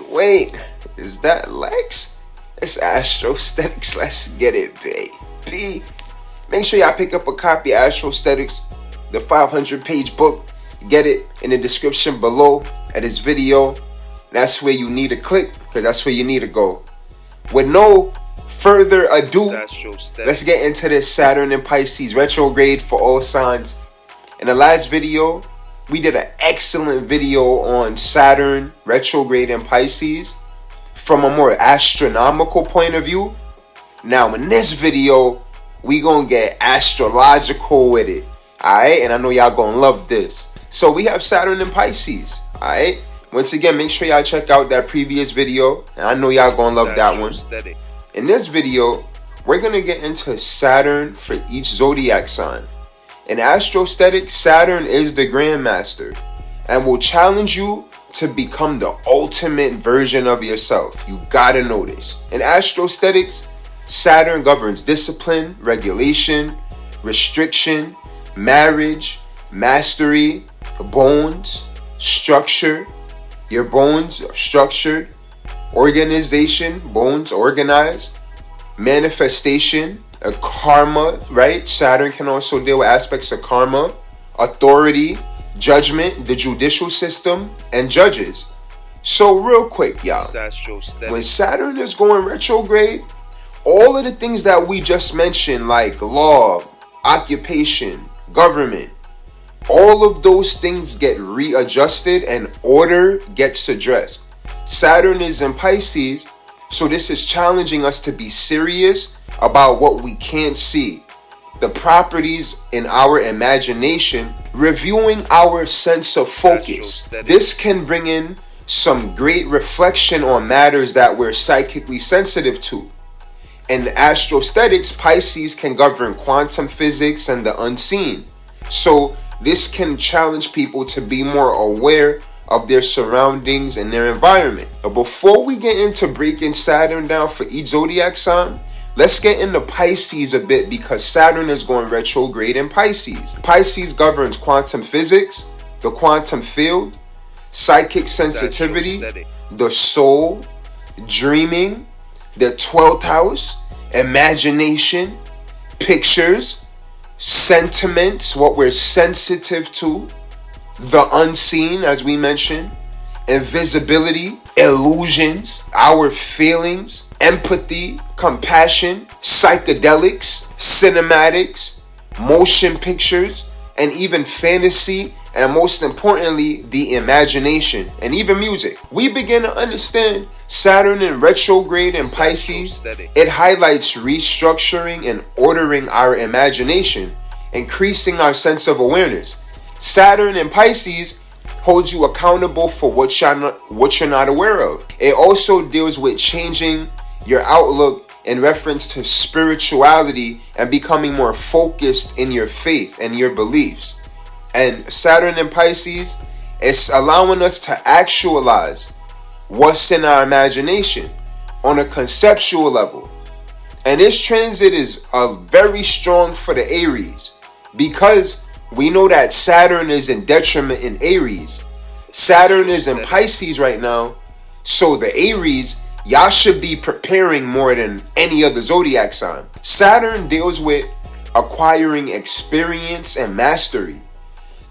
Wait. Is that Lex? It's Astrostetics. Let's get it, baby. Make sure y'all pick up a copy of Astrostetics, the 500-page book. Get it in the description below at this video. That's where you need to click, because that's where you need to go. With no further ado, let's get into this Saturn and Pisces retrograde for all signs. In the last video, we did an excellent video on Saturn retrograde and Pisces from a more astronomical point of view. Now in this video, we gonna get astrological with it. Alright, and I know y'all gonna love this. So we have Saturn and Pisces. Alright, once again, make sure y'all check out that previous video, and I know y'all gonna love that one. In this video, we're gonna get into Saturn for each zodiac sign. In Astrostetics, Saturn is the Grandmaster and will challenge you to become the ultimate version of yourself. You gotta know this. In Astrostetics, Saturn governs discipline, regulation, restriction, marriage, mastery, bones, structure. Your bones are structured, organization, bones organized, manifestation, a karma, right? Saturn can also deal with aspects of karma, authority, judgment, the judicial system, and judges. So real quick, y'all, when Saturn is going retrograde, all of the things that we just mentioned, like law, occupation, government, all of those things get readjusted and order gets addressed. Saturn is in Pisces, so this is challenging us to be serious about what we can't see, the properties in our imagination, reviewing our sense of focus. This can bring in some great reflection on matters that we're psychically sensitive to. In Astrostetics, Pisces can govern quantum physics and the unseen. So this can challenge people to be more aware of their surroundings and their environment. But before we get into breaking Saturn down for each zodiac sign, let's get into Pisces a bit, because Saturn is going retrograde in Pisces. Pisces governs quantum physics, the quantum field, psychic sensitivity, the soul, dreaming, the 12th house, imagination, pictures, sentiments, what we're sensitive to, the unseen, as we mentioned, invisibility, illusions, our feelings, empathy, compassion, psychedelics, cinematics, motion pictures, and even fantasy, and most importantly, the imagination, and even music. We begin to understand Saturn in retrograde in Pisces. It highlights restructuring and ordering our imagination, increasing our sense of awareness. Saturn in Pisces holds you accountable for what you're not aware of. It also deals with changing your outlook in reference to spirituality and becoming more focused in your faith and your beliefs. And Saturn in Pisces is allowing us to actualize what's in our imagination on a conceptual level. And this transit is very strong for the Aries, because we know that Saturn is in detriment in Aries. Saturn is in Pisces right now, so the Aries, y'all should be preparing more than any other zodiac sign. Saturn deals with acquiring experience and mastery.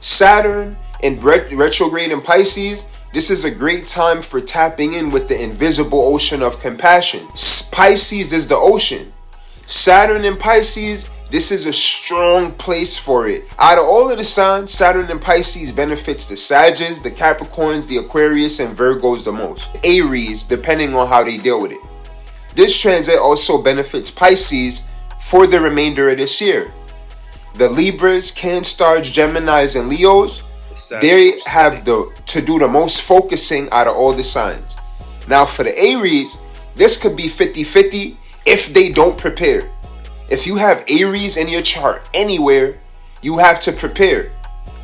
Saturn in retrograde in Pisces, this is a great time for tapping in with the invisible ocean of compassion. Pisces is the ocean. Saturn in Pisces, this is a strong place for it. Out of all of the signs, Saturn in Pisces benefits the Sagittarius, the Capricorns, the Aquarius, and Virgos the most. Aries, depending on how they deal with it. This transit also benefits Pisces for the remainder of this year. The Libras, Cancers, Geminis, and Leos, they have to do the most focusing out of all the signs. Now for the Aries, this could be 50-50 if they don't prepare. If you have Aries in your chart anywhere, you have to prepare.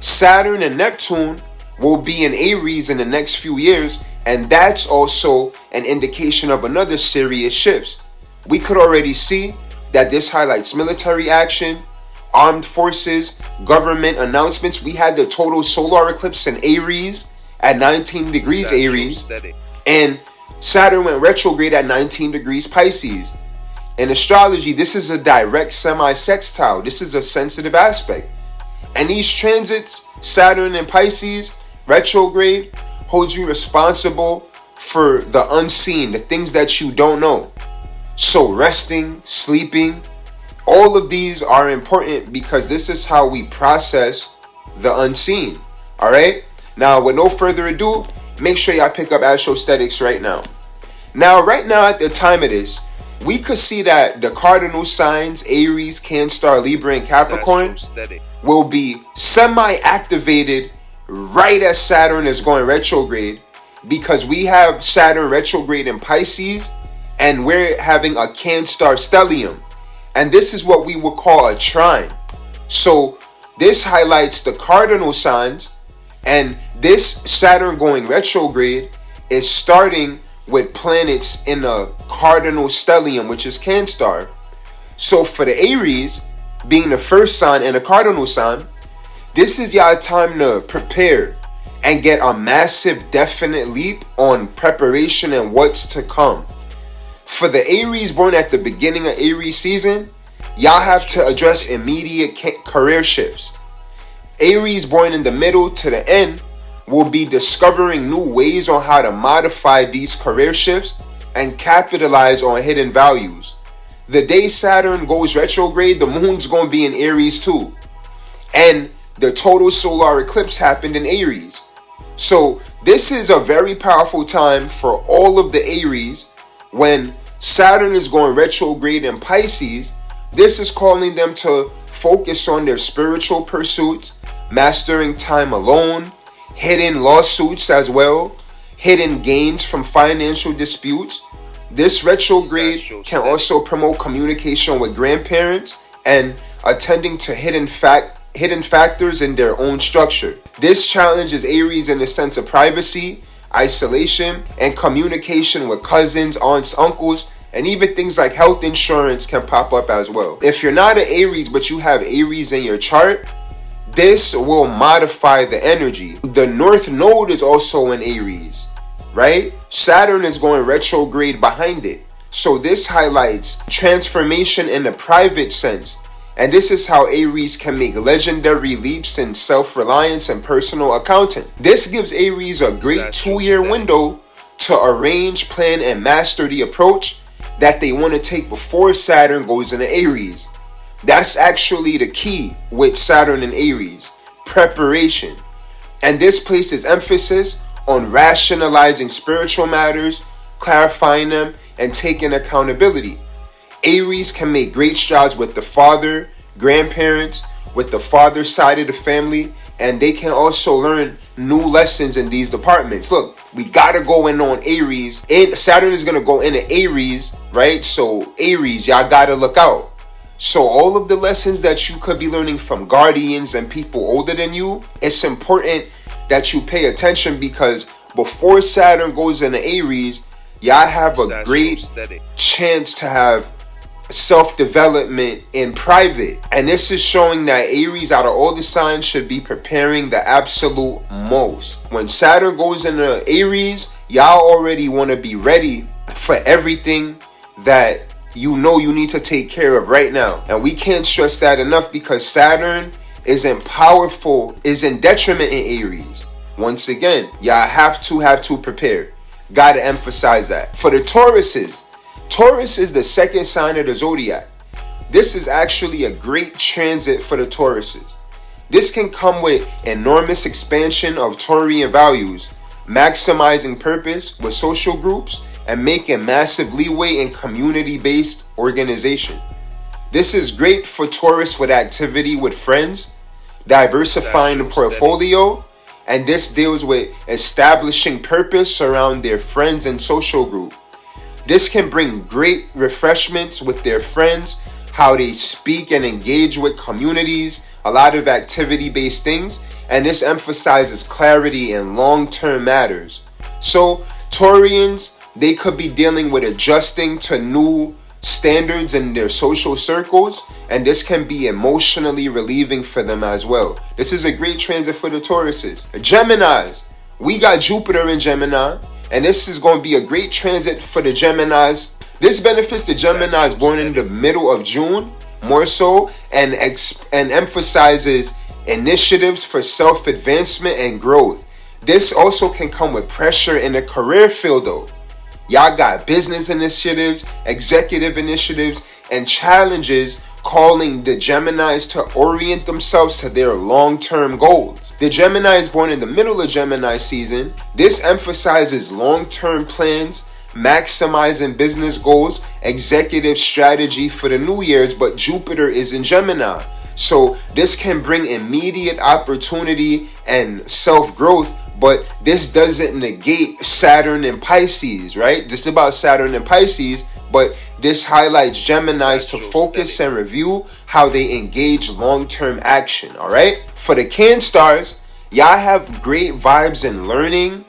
Saturn and Neptune will be in Aries in the next few years, and that's also an indication of another serious shifts. We could already see that this highlights military action, armed forces, government announcements. We had the total solar eclipse in Aries at 19 degrees Aries, and Saturn went retrograde at 19 degrees Pisces. In astrology, this is a direct semi-sextile. This is a sensitive aspect. And these transits, Saturn and Pisces, retrograde, holds you responsible for the unseen, the things that you don't know. So resting, sleeping, all of these are important because this is how we process the unseen. All right? Now, with no further ado, make sure y'all pick up Astrostetics right now. Now, right now at the time of this, we could see that the cardinal signs, Aries, Cancer, Libra, and Capricorn, will be semi-activated right as Saturn is going retrograde, because we have Saturn retrograde in Pisces and we're having a Cancer stellium. And this is what we would call a trine. So this highlights the cardinal signs, and this Saturn going retrograde is starting with planets in a cardinal stellium, which is Cancer. So for the Aries, being the first sign and a cardinal sign, this is y'all time to prepare and get a massive definite leap on preparation and what's to come. For the Aries born at the beginning of Aries season, y'all have to address immediate career shifts. Aries born in the middle to the end will be discovering new ways on how to modify these career shifts and capitalize on hidden values. The day Saturn goes retrograde, the moon's going to be in Aries too. And the total solar eclipse happened in Aries. So this is a very powerful time for all of the Aries. When Saturn is going retrograde in Pisces, this is calling them to focus on their spiritual pursuits, mastering time alone, hidden lawsuits as well, hidden gains from financial disputes. This retrograde can also promote communication with grandparents and attending to hidden factors in their own structure. This challenges Aries in the sense of privacy, isolation, and communication with cousins, aunts, uncles, and even things like health insurance can pop up as well. If you're not an Aries but you have Aries in your chart, this will modify the energy. The North Node is also in Aries, right? Saturn is going retrograde behind it. So this highlights transformation in a private sense. And this is how Aries can make legendary leaps in self-reliance and personal accounting. This gives Aries a great 2-year window to arrange, plan, and master the approach that they want to take before Saturn goes into Aries. That's actually the key with Saturn and Aries, preparation. And this places emphasis on rationalizing spiritual matters, clarifying them, and taking accountability. Aries can make great strides with the father, grandparents, with the father side of the family, and they can also learn new lessons in these departments. Look, we gotta go in on Aries, and Saturn is gonna go into Aries, right? So Aries, y'all gotta look out. So all of the lessons that you could be learning from guardians and people older than you, it's important that you pay attention, because before Saturn goes into Aries, y'all have a great chance to have self-development in private. And this is showing that Aries, out of all the signs, should be preparing the absolute most. When Saturn goes into Aries, y'all already want to be ready for everything that you know you need to take care of right now. And we can't stress that enough, because Saturn isn't powerful, is in detriment in Aries. Once again, y'all have to prepare. Gotta emphasize that. For the Tauruses, Taurus is the second sign of the Zodiac. This is actually a great transit for the Tauruses. This can come with enormous expansion of Taurian values, maximizing purpose with social groups, and making massive leeway in community-based organization. This is great for Taurus with activity with friends, diversifying the portfolio, and this deals with establishing purpose around their friends and social group. This can bring great refreshments with their friends, how they speak and engage with communities, a lot of activity-based things, and this emphasizes clarity in long-term matters. So Taurians, they could be dealing with adjusting to new standards in their social circles, and this can be emotionally relieving for them as well. This is a great transit for the Tauruses. Geminis, we got Jupiter in Gemini, and this is going to be a great transit for the Geminis. This benefits the Geminis born in the middle of June more so, and emphasizes initiatives for self-advancement and growth. This also can come with pressure in the career field though. Y'all got business initiatives, executive initiatives, and challenges calling the Geminis to orient themselves to their long-term goals. The Geminis born in the middle of Gemini season, this emphasizes long-term plans, maximizing business goals, executive strategy for the New Year's, but Jupiter is in Gemini. So this can bring immediate opportunity and self-growth, but this doesn't negate Saturn and Pisces, right? This is about Saturn and Pisces, but this highlights Geminis to focus and review how they engage long-term action, all right? For the Cancers, y'all have great vibes in learning,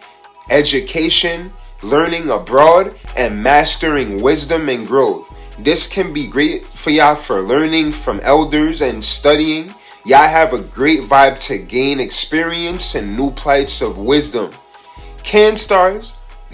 education, learning abroad, and mastering wisdom and growth. This can be great for y'all for learning from elders and studying. Y'all have a great vibe to gain experience and new plights of wisdom. Cancers,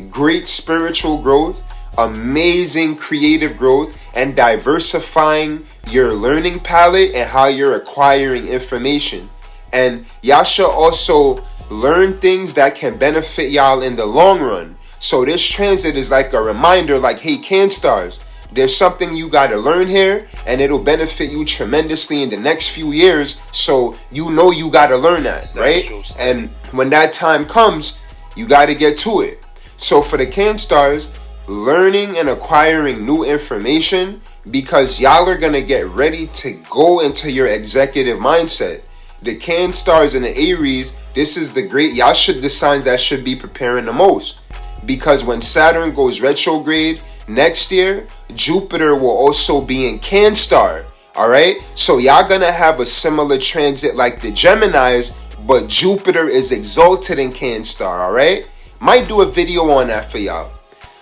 great spiritual growth, amazing creative growth, and diversifying your learning palette and how you're acquiring information. And y'all should also learn things that can benefit y'all in the long run. So this transit is like a reminder, like, hey, Cancers, there's something you got to learn here, and it'll benefit you tremendously in the next few years. So you know you got to learn that, right? And when that time comes, you got to get to it. So for the Cancers, learning and acquiring new information, because y'all are going to get ready to go into your executive mindset. The Cancers and the Aries, this is the signs that should be preparing the most. Because when Saturn goes retrograde next year, Jupiter will also be in Cancer. Alright? So y'all gonna have a similar transit like the Geminis, but Jupiter is exalted in Cancer. Alright? Might do a video on that for y'all.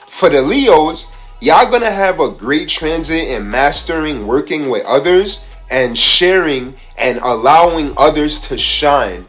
For the Leos, y'all gonna have a great transit in mastering working with others and sharing and allowing others to shine.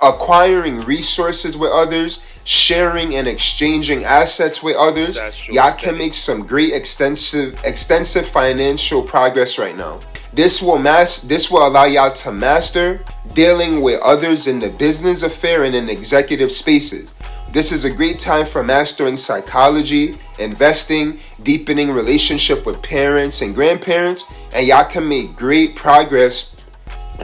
Acquiring resources with others, sharing and exchanging assets with others. Y'all can make some great extensive financial progress right now. This will allow y'all to master dealing with others in the business affair and in executive spaces. This is a great time for mastering psychology, investing, deepening relationship with parents and grandparents, and y'all can make great progress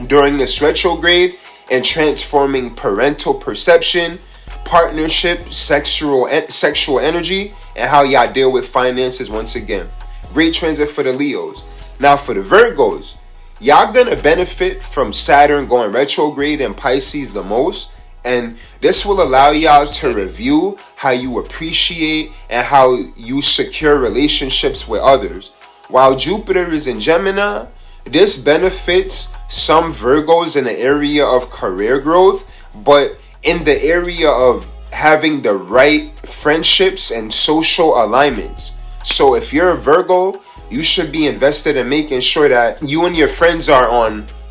during this retrograde in transforming parental perception, partnership, sexual energy, and how y'all deal with finances once again. Great transit for the Leos. Now for the Virgos, y'all gonna benefit from Saturn going retrograde in Pisces the most, and this will allow y'all to review how you appreciate and how you secure relationships with others. While Jupiter is in Gemini, this benefits some Virgos in the area of career growth, but in the area of having the right friendships and social alignments. So if you're a Virgo, you should be invested in making sure that you and your friends are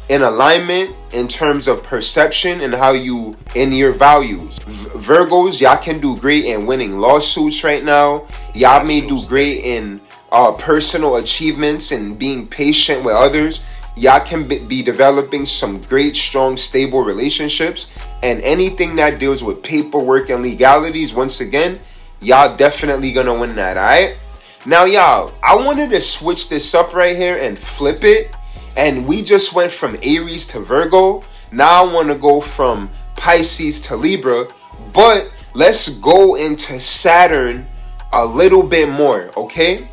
in alignment in terms of perception and how you in your values. Virgos, y'all can do great in winning lawsuits right now. Y'all may do great in personal achievements and being patient with others. Y'all can be developing some great, strong, stable relationships, and anything that deals with paperwork and legalities, once again, y'all definitely gonna win that. All right, now y'all, I wanted to switch this up right here and flip it, and we just went from Aries to Virgo. Now I want to go from Pisces to Libra, but let's go into Saturn a little bit more, okay?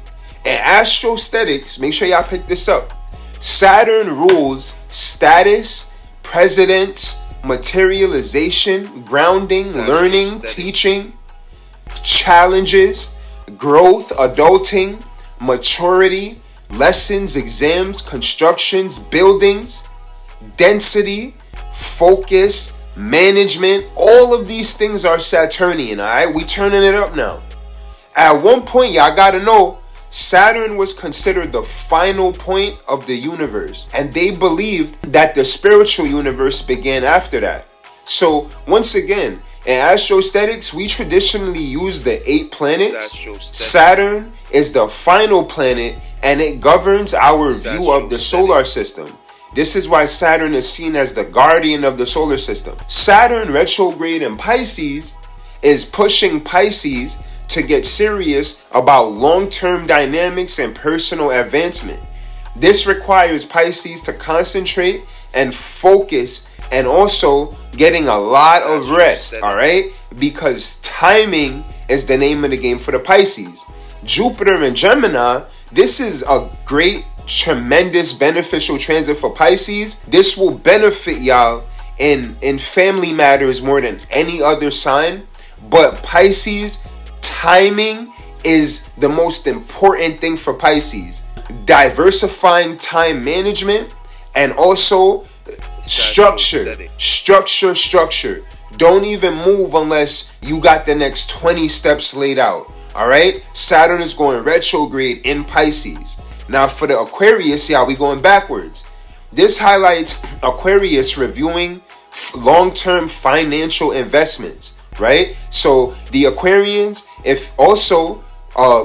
And Astrostetics, make sure y'all pick this up. Saturn rules status, precedence, materialization, grounding, learning, teaching, challenges, growth, adulting, maturity, lessons, exams, constructions, buildings, density, focus, management. All of these things are Saturnian, alright? We turning it up now. At one point, y'all gotta know, Saturn was considered the final point of the universe, and they believed that the spiritual universe began after that. So once again, In Astrostetics, we traditionally use the 8 planets. Saturn is the final planet, and it governs our view of the solar system. This is why Saturn is seen as the guardian of the solar system. Saturn retrograde in Pisces is pushing Pisces to get serious about long-term dynamics and personal advancement. This requires Pisces to concentrate and focus, and also getting a lot of rest, alright? Because timing is the name of the game for the Pisces. Jupiter in Gemini, this is a great, tremendous, beneficial transit for Pisces. This will benefit y'all in family matters more than any other sign. But Pisces, timing is the most important thing for Pisces. Diversifying time management, and also structure. Don't even move unless you got the next 20 steps laid out. Alright? Saturn is going retrograde in Pisces. Now for the Aquarius, we going backwards. This highlights Aquarius reviewing long-term financial investments. Right? So the Aquarians, if also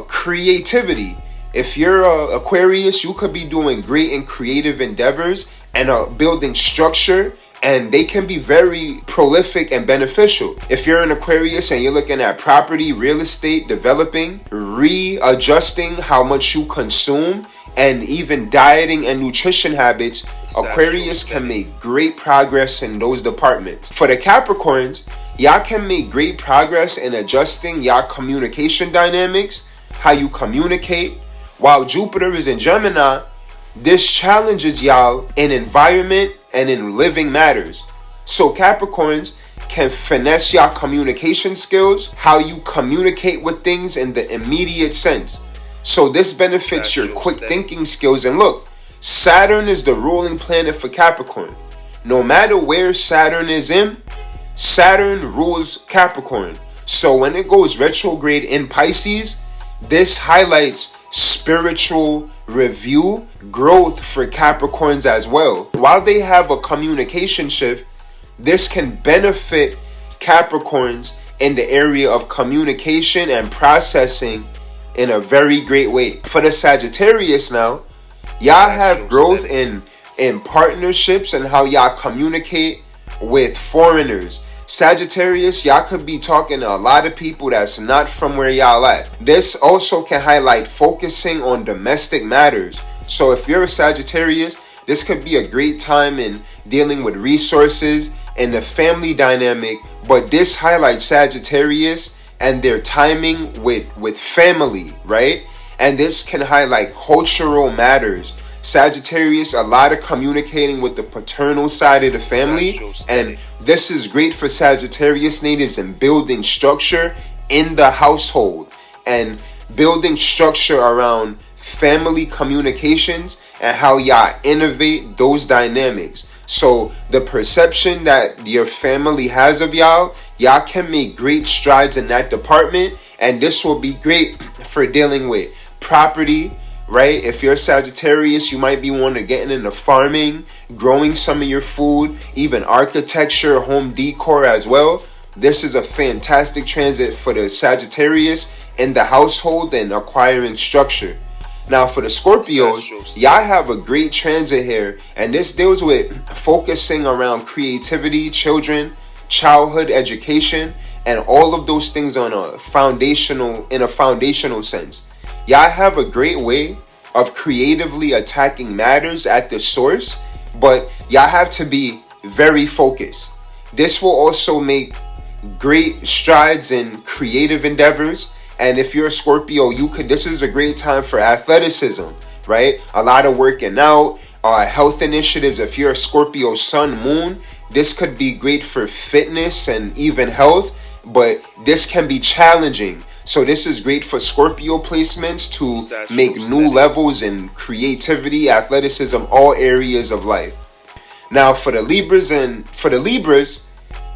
creativity. If you're Aquarius, you could be doing great in creative endeavors and building structure, and they can be very prolific and beneficial. If you're an Aquarius and you're looking at property, real estate, developing, readjusting how much you consume, and even dieting and nutrition habits, Aquarius can make great progress in those departments. For the Capricorns, y'all can make great progress in adjusting y'all communication dynamics, how you communicate. While Jupiter is in Gemini, this challenges y'all in environment and in living matters. So Capricorns can finesse y'all communication skills, how you communicate with things in the immediate sense. So this benefits your quick thinking skills. And look, Saturn is the ruling planet for Capricorn. No matter where Saturn is in, Saturn rules Capricorn. So when it goes retrograde in Pisces, this highlights spiritual review, growth for Capricorns as well. While they have a communication shift, this can benefit Capricorns in the area of communication and processing in a very great way. For the Sagittarius now, y'all have growth in partnerships and how y'all communicate with foreigners. Sagittarius, y'all could be talking to a lot of people that's not from where y'all at. This also can highlight focusing on domestic matters. So if you're a Sagittarius, this could be a great time in dealing with resources and the family dynamic. But this highlights Sagittarius and their timing with family, right? And this can highlight cultural matters. Sagittarius, a lot of communicating with the paternal side of the family, and this is great for Sagittarius natives in building structure in the household and building structure around family communications and how y'all innovate those dynamics. So the perception that your family has of y'all can make great strides in that department, and this will be great for dealing with property. Right? If you're a Sagittarius, you might be wanting to get into farming, growing some of your food, even architecture, home decor as well. This is a fantastic transit for the Sagittarius in the household and acquiring structure. Now for the Scorpios, y'all have a great transit here, and this deals with focusing around creativity, children, childhood education, and all of those things in a foundational sense. Y'all have a great way of creatively attacking matters at the source, but y'all have to be very focused. This will also make great strides in creative endeavors. And if you're a Scorpio, this is a great time for athleticism, right? A lot of working out, health initiatives. If you're a Scorpio sun, moon, this could be great for fitness and even health, but this can be challenging. So this is great for Scorpio placements to make new levels in creativity, athleticism, all areas of life. Now for the Libras,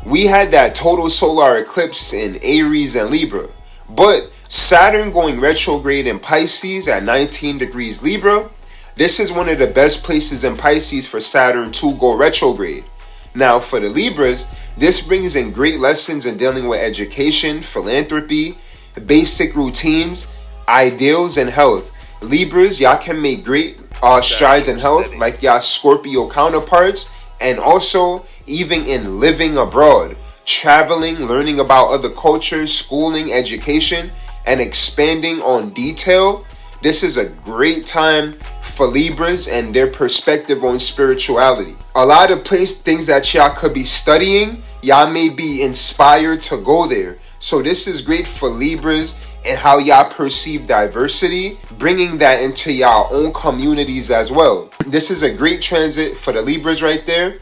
we had that total solar eclipse in Aries and Libra. But Saturn going retrograde in Pisces at 19 degrees Libra, this is one of the best places in Pisces for Saturn to go retrograde. Now, for the Libras, this brings in great lessons in dealing with education, philanthropy, basic routines, ideals, and health. Libras, y'all can make great strides in health like y'all Scorpio counterparts, and also even in living abroad, traveling, learning about other cultures, schooling, education, and expanding on detail. This is a great time for Libras and their perspective on spirituality. A lot of things that y'all could be studying, y'all may be inspired to go there. So this is great for Libras and how y'all perceive diversity, bringing that into y'all own communities as well. This is a great transit for the Libras right there,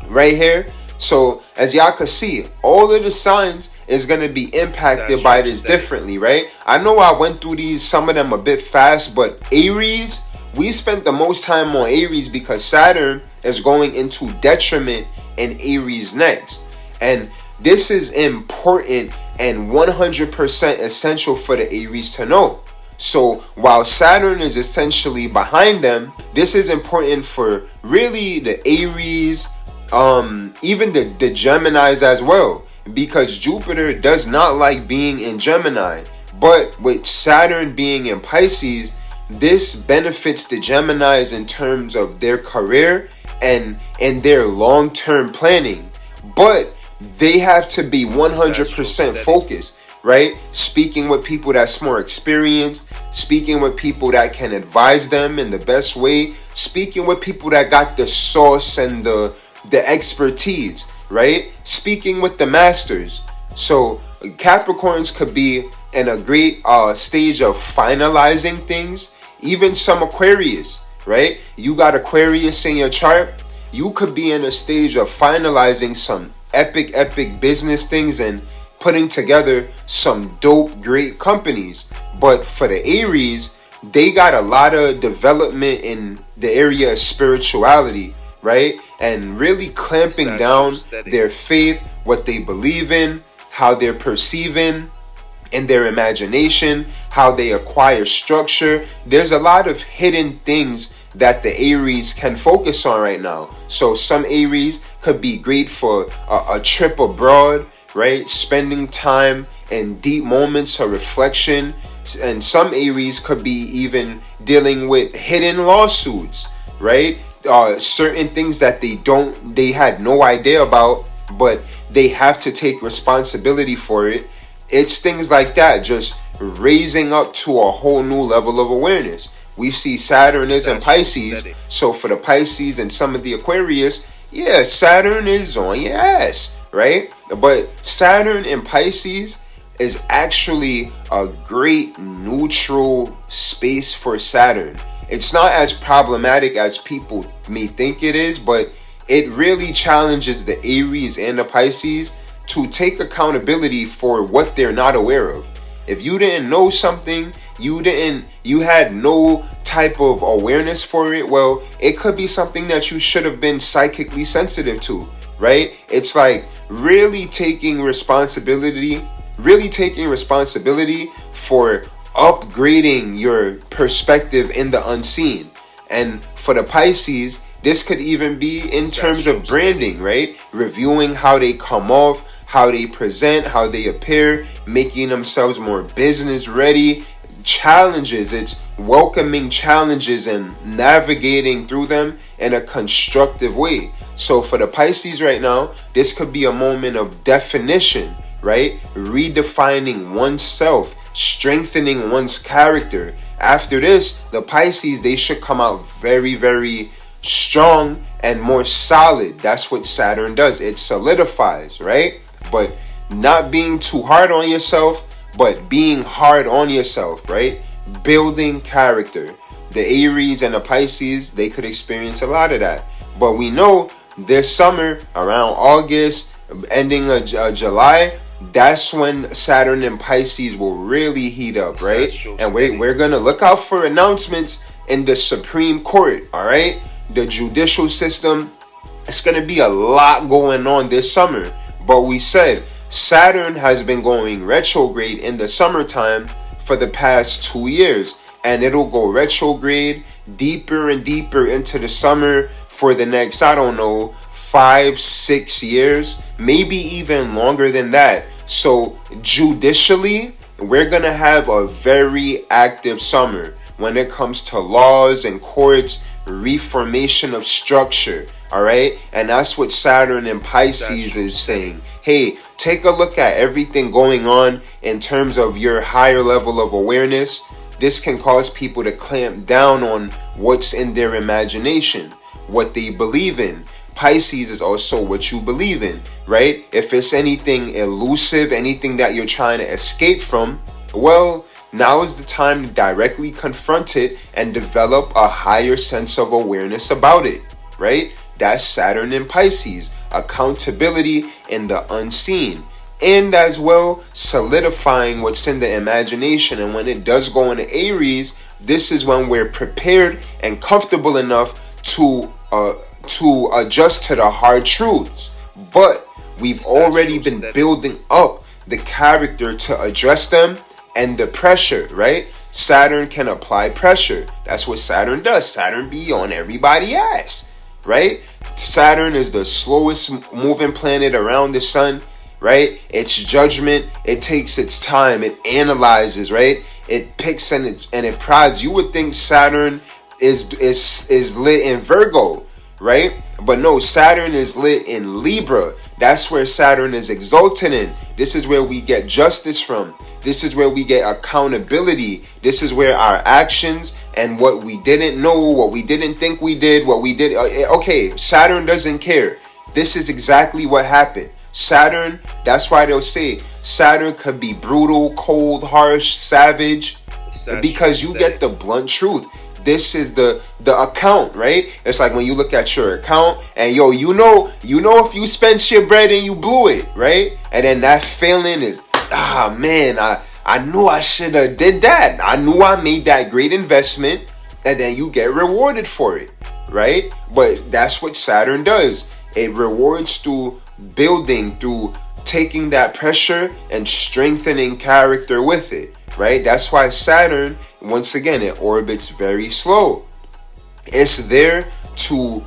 right here. So as y'all can see, all of the signs is going to be impacted by this differently, right? I know I went through some of them a bit fast, but Aries, we spent the most time on Aries because Saturn is going into detriment in Aries next. And this is important and 100% essential for the Aries to know. So while Saturn is essentially behind them, this is important for really the Aries, even the Geminis as well, because Jupiter does not like being in Gemini. But with Saturn being in Pisces, this benefits the Geminis in terms of their career and their long-term planning. But they have to be 100% focused, right? Speaking with people that's more experienced, speaking with people that can advise them in the best way, speaking with people that got the sauce and the expertise, right? Speaking with the masters. So Capricorns could be in a great stage of finalizing things. Even some Aquarius, right? You got Aquarius in your chart. You could be in a stage of finalizing some epic business things and putting together some dope, great companies. But for the Aries, they got a lot of development in the area of spirituality, right? And really clamping down their faith, what they believe in, how they're perceiving in their imagination, how they acquire structure. There's a lot of hidden things that the Aries can focus on right now. So some Aries could be great for a trip abroad, right? Spending time in deep moments of reflection. And some Aries could be even dealing with hidden lawsuits, right? Certain things that they had no idea about, but they have to take responsibility for it. It's things like that, just raising up to a whole new level of awareness. We see Saturn is in Pisces, so for the Pisces and some of the Aquarius, yeah, Saturn is on your ass, right? But Saturn in Pisces is actually a great neutral space for Saturn. It's not as problematic as people may think it is, but it really challenges the Aries and the Pisces to take accountability for what they're not aware of. If you didn't know something, you had no type of awareness for it, well, it could be something that you should have been psychically sensitive to, right? It's like really taking responsibility for upgrading your perspective in the unseen. And for the Pisces, this could even be in terms of branding, right? Reviewing how they come off, how they present, how they appear, making themselves more business ready. Challenges, it's welcoming challenges and navigating through them in a constructive way. So for the Pisces right now, this could be a moment of definition, right? Redefining oneself, strengthening one's character. After this, the Pisces, they should come out very, very strong and more solid. That's what Saturn does. It solidifies, right? But not being too hard on yourself, but being hard on yourself, right? Building character. The Aries and the Pisces, they could experience a lot of that. But we know this summer, around August, ending of July, that's when Saturn and Pisces will really heat up, right? And we're going to look out for announcements in the Supreme Court, all right? The judicial system, it's going to be a lot going on this summer. But we said Saturn has been going retrograde in the summertime for the past 2 years. And it'll go retrograde deeper and deeper into the summer for the next, I don't know, 5-6 years, maybe even longer than that. So judicially, we're gonna have a very active summer when it comes to laws and courts, reformation of structure. All right, and that's what Saturn and Pisces is saying. Hey, take a look at everything going on in terms of your higher level of awareness. This can cause people to clamp down on what's in their imagination, what they believe in. Pisces is also what you believe in, right? If it's anything elusive, anything that you're trying to escape from, well, now is the time to directly confront it and develop a higher sense of awareness about it, right? That's Saturn in Pisces, accountability in the unseen, and as well solidifying what's in the imagination. And when it does go into Aries, this is when we're prepared and comfortable enough to adjust to the hard truths. But we've already been building up the character to address them and the pressure, right? Saturn can apply pressure. That's what Saturn does. Saturn be on everybody's ass. Right? Saturn is the slowest moving planet around the sun, right? It's judgment. It takes its time. It analyzes, right? It picks and it prods. You would think Saturn is lit in Virgo, right? But no, Saturn is lit in Libra. That's where Saturn is exalted in. This is where we get justice from. This is where we get accountability. This is where our actions and what we didn't know, what we didn't think we did, what we did. Okay, Saturn doesn't care. This is exactly what happened. Saturn, that's why they'll say Saturn could be brutal, cold, harsh, savage, because you get the blunt truth. This is the account, right? It's like when you look at your account and you know if you spent your bread and you blew it, right? And then that feeling is, man, I knew I should have did that. I knew I made that great investment, and then you get rewarded for it, right? But that's what Saturn does. It rewards through building, through taking that pressure and strengthening character with it, right? That's why Saturn, once again, it orbits very slow. It's there to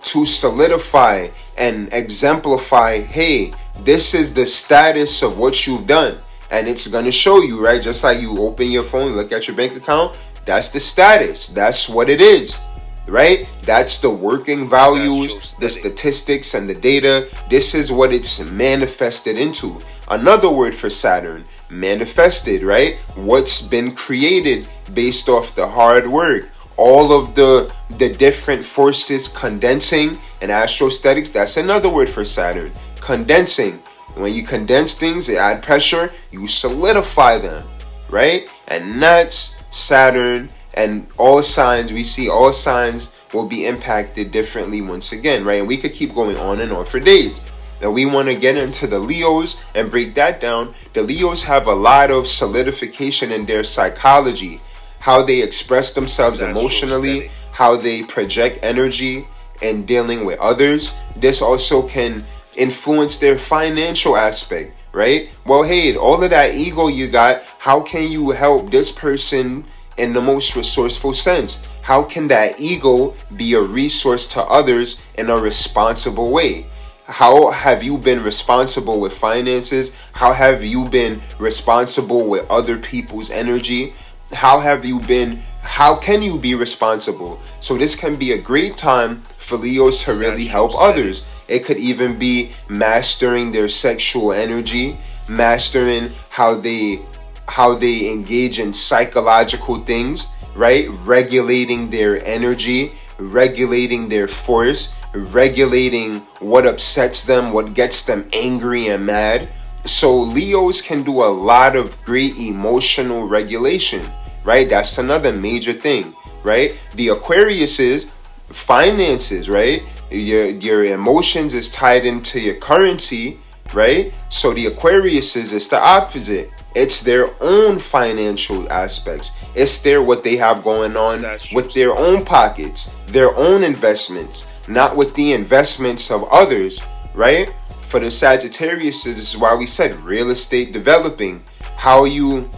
solidify and exemplify, hey, this is the status of what you've done. And it's going to show you, right? Just like you open your phone, look at your bank account. That's the status. That's what it is, right? That's the working values, the statistics, and the data. This is what it's manifested into. Another word for Saturn, manifested, right? What's been created based off the hard work. All of the different forces condensing. And astrostetics, that's another word for Saturn. Condensing. When you condense things, they add pressure, you solidify them, right? And that's Saturn. And all signs, we see all signs will be impacted differently once again, right? And we could keep going on and on for days. Now we want to get into the Leos and break that down. The Leos have a lot of solidification in their psychology, how they express themselves emotionally, how they project energy in dealing with others. This also can influence their financial aspect, right? Well, hey, all of that ego you got, how can you help this person in the most resourceful sense? How can that ego be a resource to others in a responsible way? How have you been responsible with finances? How have you been responsible with other people's energy? How can you be responsible? So this can be a great time for Leos to really help others. It could even be mastering their sexual energy, mastering how they engage in psychological things, right? Regulating their energy, regulating their force, regulating what upsets them, what gets them angry and mad. So Leos can do a lot of great emotional regulation, right? That's another major thing, right? The Aquarius is finances, right? Your emotions is tied into your currency, right? So the Aquarius is the opposite. It's their own financial aspects. It's what they have going on with their own pockets, their own investments, not with the investments of others, right? For the Sagittarius, this is why we said real estate developing. How are you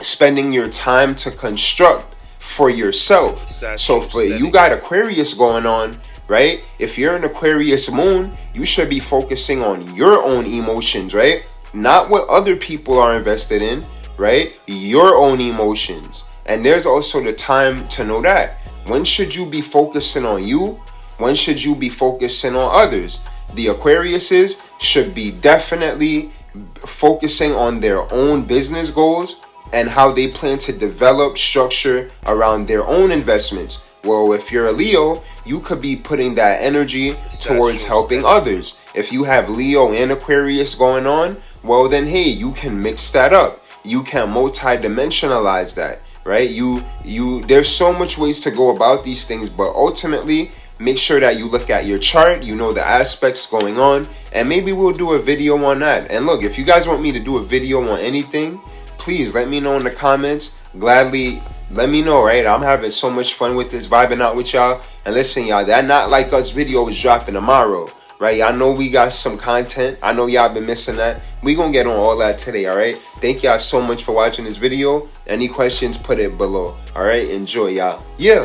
spending your time to construct for yourself? So for you got Aquarius going on, right? If you're an Aquarius moon, you should be focusing on your own emotions, right? Not what other people are invested in, right? Your own emotions. And there's also the time to know that. When should you be focusing on you? When should you be focusing on others? The Aquariuses should be definitely focusing on their own business goals and how they plan to develop structure around their own investments. Well, if you're a Leo, you could be putting that energy towards helping others. If you have Leo and Aquarius going on, well then hey, you can mix that up. You can multi-dimensionalize that, right? There's so much ways to go about these things, but ultimately make sure that you look at your chart, you know the aspects going on, and maybe we'll do a video on that. And look, if you guys want me to do a video on anything, please let me know in the comments. Gladly let me know, right? I'm having so much fun with this, vibing out with y'all. And listen, y'all, that Not Like Us video is dropping tomorrow, right? I know we got some content. I know y'all been missing that. We gonna get on all that today, all right? Thank y'all so much for watching this video. Any questions, put it below, all right? Enjoy, y'all. Yeah.